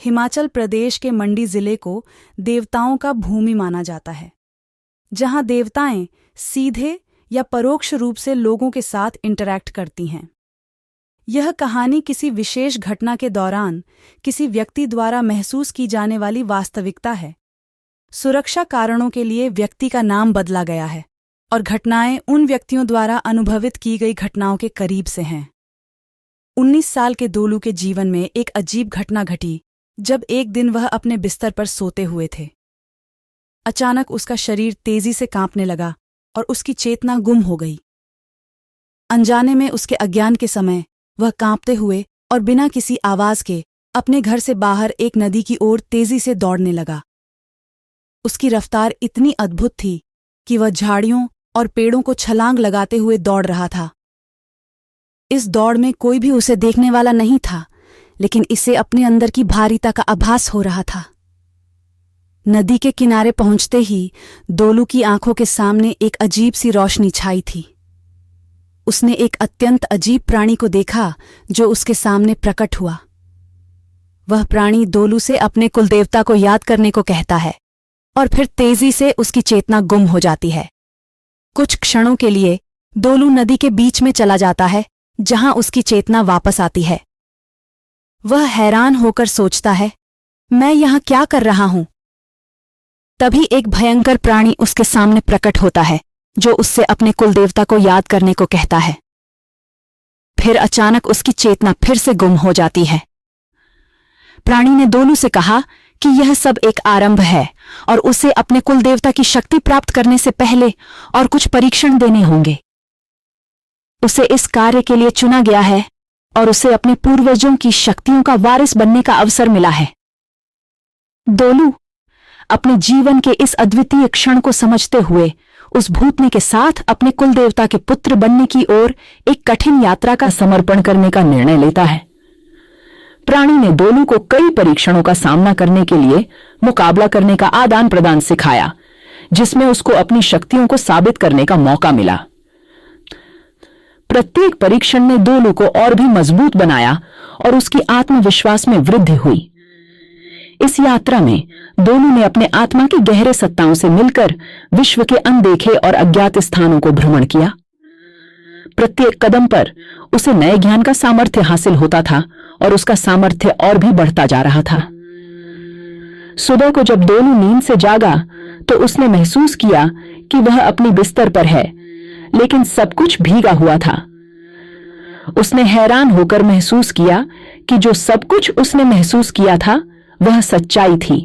हिमाचल प्रदेश के मंडी जिले को देवताओं का भूमि माना जाता है, जहां देवताएं सीधे या परोक्ष रूप से लोगों के साथ इंटरैक्ट करती हैं। यह कहानी किसी विशेष घटना के दौरान किसी व्यक्ति द्वारा महसूस की जाने वाली वास्तविकता है। सुरक्षा कारणों के लिए व्यक्ति का नाम बदला गया है और घटनाएं उन व्यक्तियों द्वारा अनुभवित की गई घटनाओं के करीब से हैं। 19 साल के दोलू के जीवन में एक अजीब घटना घटी जब एक दिन वह अपने बिस्तर पर सोते हुए थे। अचानक उसका शरीर तेजी से कांपने लगा और उसकी चेतना गुम हो गई। अनजाने में उसके अज्ञान के समय वह कांपते हुए और बिना किसी आवाज के अपने घर से बाहर एक नदी की ओर तेजी से दौड़ने लगा। उसकी रफ्तार इतनी अद्भुत थी कि वह झाड़ियों और पेड़ों को छलांग लगाते हुए दौड़ रहा था। इस दौड़ में कोई भी उसे देखने वाला नहीं था, लेकिन इसे अपने अंदर की भारीता का आभास हो रहा था। नदी के किनारे पहुंचते ही दोलू की आंखों के सामने एक अजीब सी रोशनी छाई थी। उसने एक अत्यंत अजीब प्राणी को देखा जो उसके सामने प्रकट हुआ। वह प्राणी दोलू से अपने कुलदेवता को याद करने को कहता है और फिर तेजी से उसकी चेतना गुम हो जाती है। कुछ क्षणों के लिए दोलू नदी के बीच में चला जाता है, जहां उसकी चेतना वापस आती है। वह हैरान होकर सोचता है, मैं यहां क्या कर रहा हूं? तभी एक भयंकर प्राणी उसके सामने प्रकट होता है जो उससे अपने कुलदेवता को याद करने को कहता है। फिर अचानक उसकी चेतना फिर से गुम हो जाती है। प्राणी ने दोलू से कहा कि यह सब एक आरंभ है और उसे अपने कुलदेवता की शक्ति प्राप्त करने से पहले और कुछ परीक्षण देने होंगे। उसे इस कार्य के लिए चुना गया है और उसे अपने पूर्वजों की शक्तियों का वारिस बनने का अवसर मिला है। दोलू अपने जीवन के इस अद्वितीय क्षण को समझते हुए उस भूतनी के साथ अपने कुलदेवता के पुत्र बनने की ओर एक कठिन यात्रा का समर्पण करने का निर्णय लेता है। प्राणी ने दोलू को कई परीक्षणों का सामना करने के लिए मुकाबला करने का आदान प्रदान सिखाया, जिसमें उसको अपनी शक्तियों को साबित करने का मौका मिला। प्रत्येक परीक्षण ने दोलू को और भी मजबूत बनाया और उसकी आत्मविश्वास में वृद्धि हुई। इस यात्रा में दोलू ने अपने आत्मा की गहरे सत्ताओं से मिलकर विश्व के अनदेखे और अज्ञात स्थानों को भ्रमण किया। प्रत्येक कदम पर उसे नए ज्ञान का सामर्थ्य हासिल होता था और उसका सामर्थ्य और भी बढ़ता जा रहा था। सुबह को जब दोलू नींद से जागा तो उसने महसूस किया कि वह अपनी बिस्तर पर है, लेकिन सब कुछ भीगा हुआ था। उसने हैरान होकर महसूस किया कि जो सब कुछ उसने महसूस किया था वह सच्चाई थी।